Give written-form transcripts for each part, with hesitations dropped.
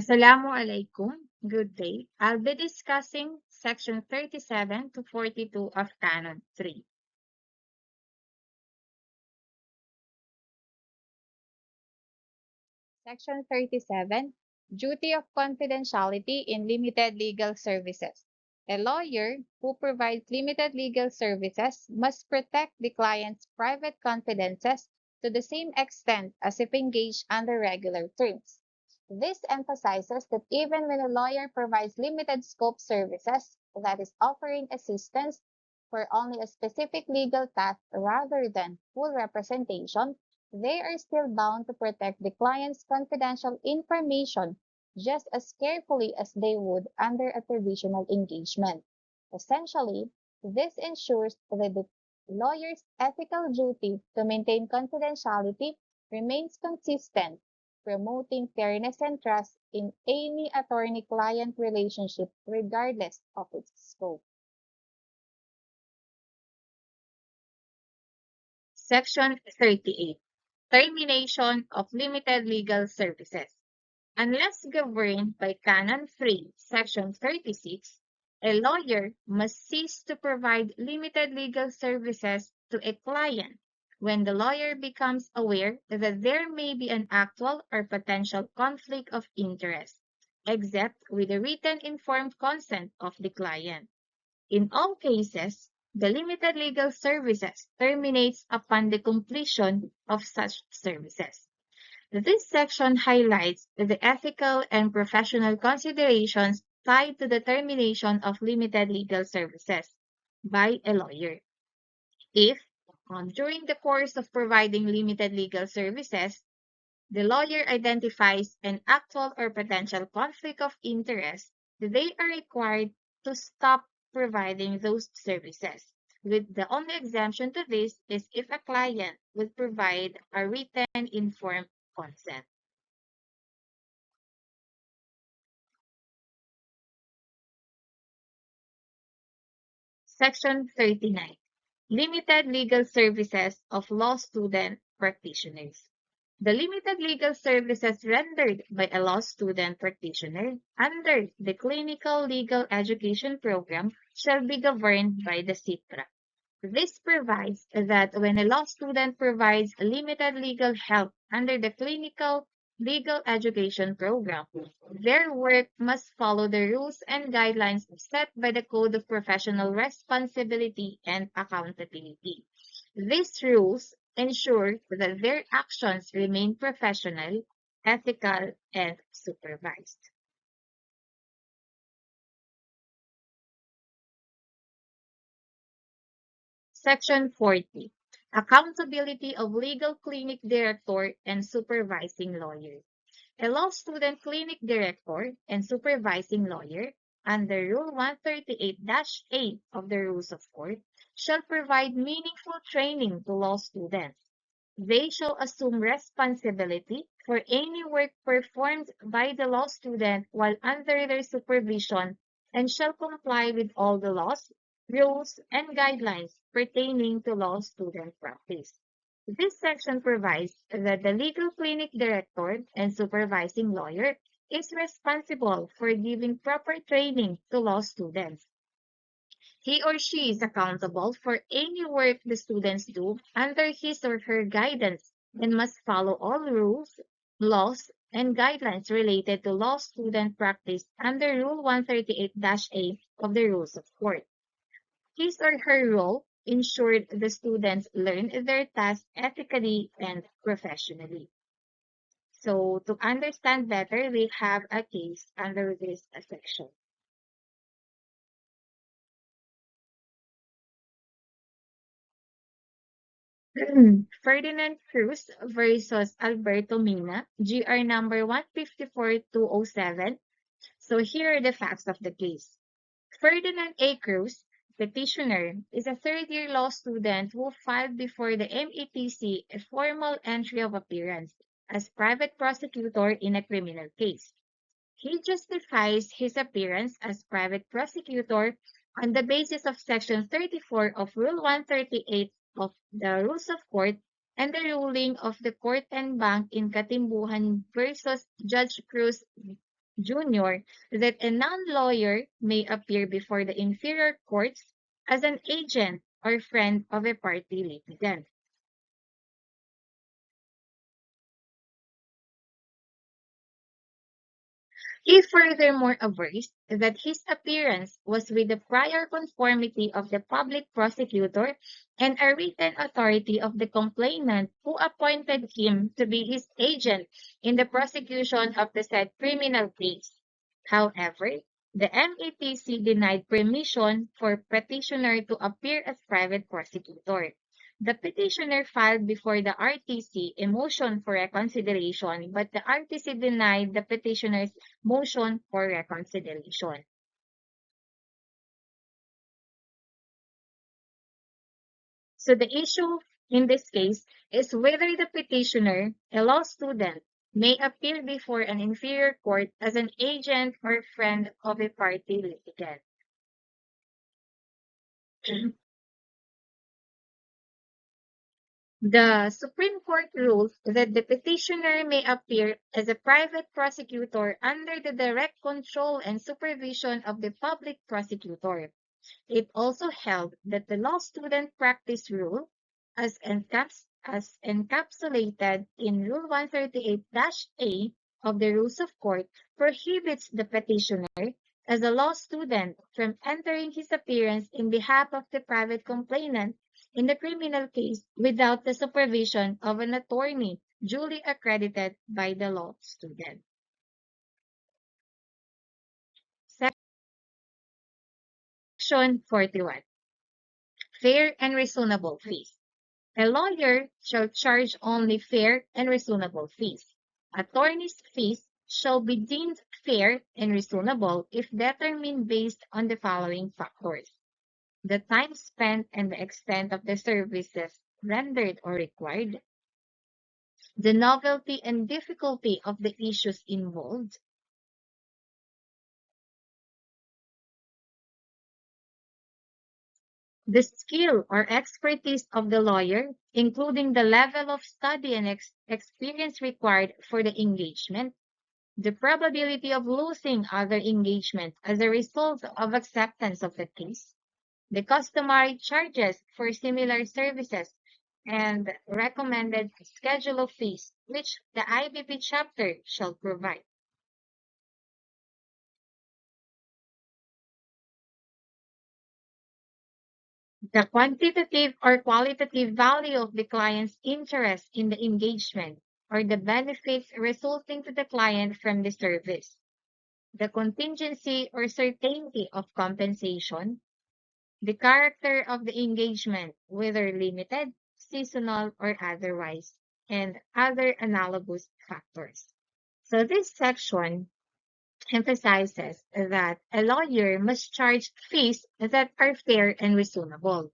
Assalamu alaikum. Good day. I'll be discussing section 37 to 42 of Canon 3. Section 37, Duty of Confidentiality in Limited Legal Services. A lawyer who provides limited legal services must protect the client's private confidences to the same extent as if engaged under regular terms. This emphasizes that even when a lawyer provides limited scope services, that is, offering assistance for only a specific legal task rather than full representation, they are still bound to protect the client's confidential information just as carefully as they would under a traditional engagement. Essentially, this ensures that the lawyer's ethical duty to maintain confidentiality remains consistent, promoting fairness and trust in any attorney-client relationship regardless of its scope. Section 38. Termination of limited legal services. Unless governed by Canon 3, Section 36, a lawyer must cease to provide limited legal services to a client when the lawyer becomes aware that there may be an actual or potential conflict of interest, except with the written informed consent of the client. In all cases, the limited legal services terminates upon the completion of such services. This section highlights the ethical and professional considerations tied to the termination of limited legal services by a lawyer. If, during the course of providing limited legal services, the lawyer identifies an actual or potential conflict of interest, they are required to stop providing those services. With the only exemption to this is if a client would provide a written informed consent. Section 39. Limited legal services of law student practitioners. The limited legal services rendered by a law student practitioner under the Clinical Legal Education Program shall be governed by the CIPRA. This provides that when a law student provides limited legal help under the Clinical Legal Education Program, their work must follow the rules and guidelines set by the Code of Professional Responsibility and Accountability. These rules ensure that their actions remain professional, ethical, and supervised. Section 40. Accountability of legal clinic director and supervising lawyer. A law student clinic director and supervising lawyer, under Rule 138-8 of the Rules of Court, shall provide meaningful training to law students. They shall assume responsibility for any work performed by the law student while under their supervision and shall comply with all the laws, rules, and guidelines pertaining to law student practice. This section provides that the legal clinic director and supervising lawyer is responsible for giving proper training to law students. He or she is accountable for any work the students do under his or her guidance and must follow all rules, laws, and guidelines related to law student practice under Rule 138-8 of the Rules of Court. His or her role ensured the students learn their task ethically and professionally. So, to understand better, we have a case under this section. Ferdinand Cruz versus Alberto Mina, GR number 154207. So here are the facts of the case. Ferdinand A. Cruz, petitioner, is a third-year law student who filed before the METC a formal entry of appearance as private prosecutor in a criminal case. He justifies his appearance as private prosecutor on the basis of Section 34 of Rule 138 of the Rules of Court and the ruling of the Court and Bank in Katimbuhan versus Judge Cruz Junior, that a non-lawyer may appear before the inferior courts as an agent or friend of a party litigant. He furthermore avers that his appearance was with the prior conformity of the public prosecutor and a written authority of the complainant who appointed him to be his agent in the prosecution of the said criminal case. However, the MEPC denied permission for petitioner to appear as private prosecutor. The petitioner filed before the RTC a motion for reconsideration, but the RTC denied the petitioner's motion for reconsideration. So the issue in this case is whether the petitioner, a law student, may appear before an inferior court as an agent or friend of a party litigant. The Supreme Court rules that the petitioner may appear as a private prosecutor under the direct control and supervision of the public prosecutor. It also held that the law student practice rule, as encapsulated in Rule 138-A of the Rules of Court, prohibits the petitioner as a law student from entering his appearance in behalf of the private complainant in the criminal case without the supervision of an attorney duly accredited by the law student. Section 41. Fair and reasonable fees. A lawyer shall charge only fair and reasonable fees. Attorney's fees shall be deemed fair and reasonable if determined based on the following factors: the time spent and the extent of the services rendered or required, the novelty and difficulty of the issues involved, the skill or expertise of the lawyer, including the level of study and experience required for the engagement, the probability of losing other engagement as a result of acceptance of the case, the customary charges for similar services, and recommended schedule of fees, which the IBP chapter shall provide. The quantitative or qualitative value of the client's interest in the engagement or the benefits resulting to the client from the service, the contingency or certainty of compensation, the character of the engagement, whether limited, seasonal, or otherwise, and other analogous factors. So this section emphasizes that a lawyer must charge fees that are fair and reasonable.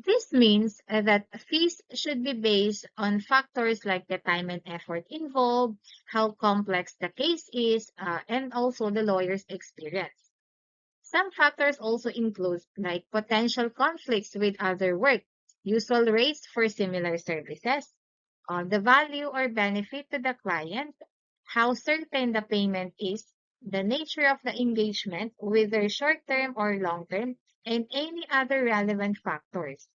This means that fees should be based on factors like the time and effort involved, how complex the case is, and also the lawyer's experience. Some factors also include like potential conflicts with other work, usual rates for similar services, the value or benefit to the client, how certain the payment is, the nature of the engagement, whether short-term or long-term, and any other relevant factors.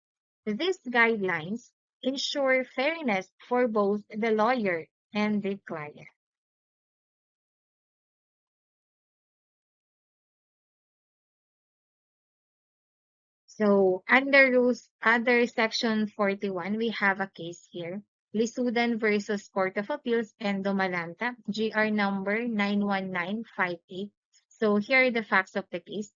These guidelines ensure fairness for both the lawyer and the client. So under section 41, we have a case here. Lisudan versus Court of Appeals and Domalanta, GR number 91958. So here are the facts of the case.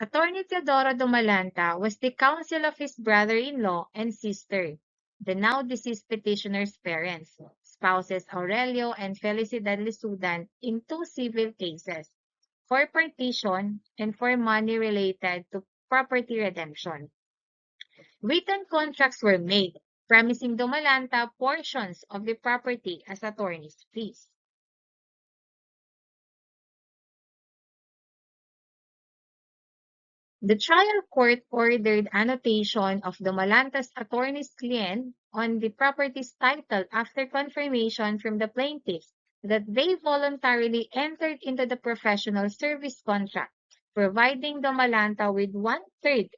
Attorney Teodoro Domalanta was the counsel of his brother-in-law and sister, the now deceased petitioner's parents, spouses Aurelio and Felicidad Lisudan, in two civil cases, for partition and for money related to property redemption. Written contracts were made, promising Domalanta portions of the property as attorney's fees. The trial court ordered annotation of Domalanta's attorney's client on the property's title after confirmation from the plaintiffs that they voluntarily entered into the professional service contract, providing Domalanta with one-third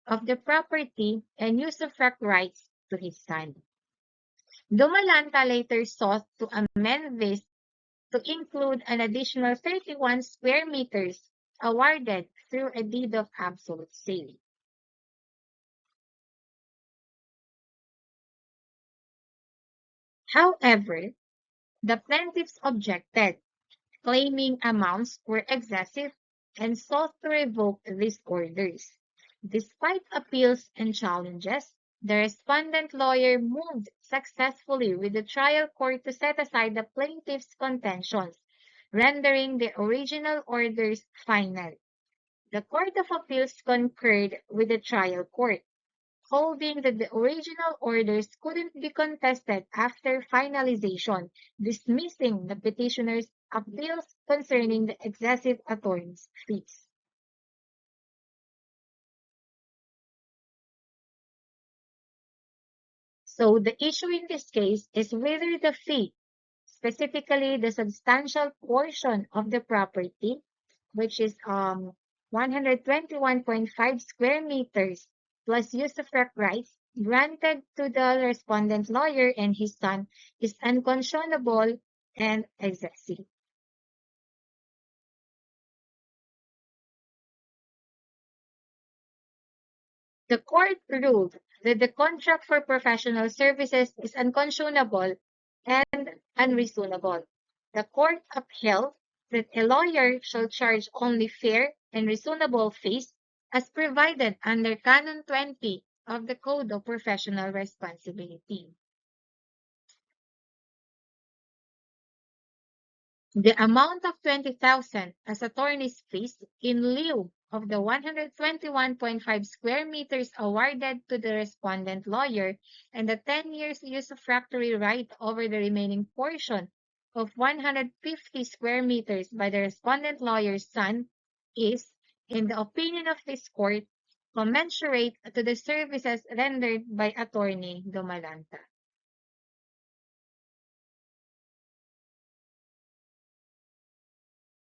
of the property and usufruct rights to his son. Domalanta later sought to amend this to include an additional 31 square meters awarded through a deed of absolute sale. However, the plaintiffs objected, claiming amounts were excessive and sought to revoke these orders. Despite appeals and challenges, the respondent lawyer moved successfully with the trial court to set aside the plaintiff's contentions, rendering the original orders final. The Court of Appeals concurred with the trial court, holding that the original orders couldn't be contested after finalization, dismissing the petitioner's appeals concerning the excessive attorney's fees. So the issue in this case is whether the fee, specifically the substantial portion of the property, which is 121.5 square meters plus usufruct rights granted to the respondent lawyer and his son, is unconscionable and excessive. The court ruled that the contract for professional services is unconscionable and unreasonable. The court upheld that a lawyer shall charge only fair and reasonable fees as provided under Canon 20 of the Code of Professional Responsibility. The amount of 20,000 as attorney's fees in lieu of the 121.5 square meters awarded to the respondent lawyer and the 10 years usufructory right over the remaining portion of 150 square meters by the respondent lawyer's son is, in the opinion of this court, commensurate to the services rendered by attorney Domalanta.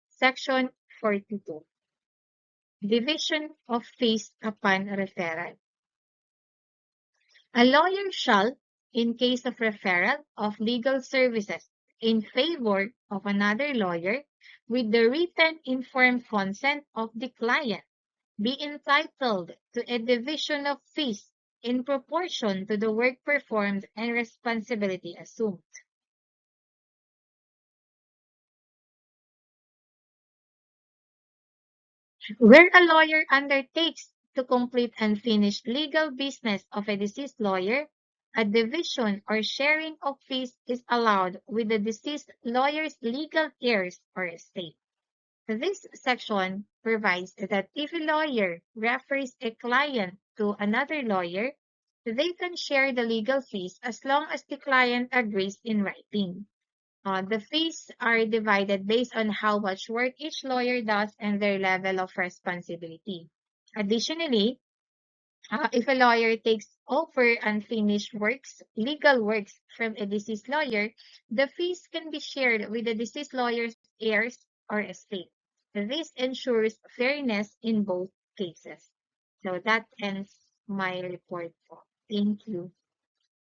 Section 42. Division of fees upon referral. A lawyer shall, in case of referral of legal services in favor of another lawyer, with the written informed consent of the client, be entitled to a division of fees in proportion to the work performed and responsibility assumed. Where a lawyer undertakes to complete unfinished legal business of a deceased lawyer, a division or sharing of fees is allowed with the deceased lawyer's legal heirs or estate. This section provides that if a lawyer refers a client to another lawyer, they can share the legal fees as long as the client agrees in writing. The fees are divided based on how much work each lawyer does and their level of responsibility. Additionally, if a lawyer takes over unfinished works, legal works from a deceased lawyer, the fees can be shared with the deceased lawyer's heirs or estate. This ensures fairness in both cases. So that ends my report po. Thank you.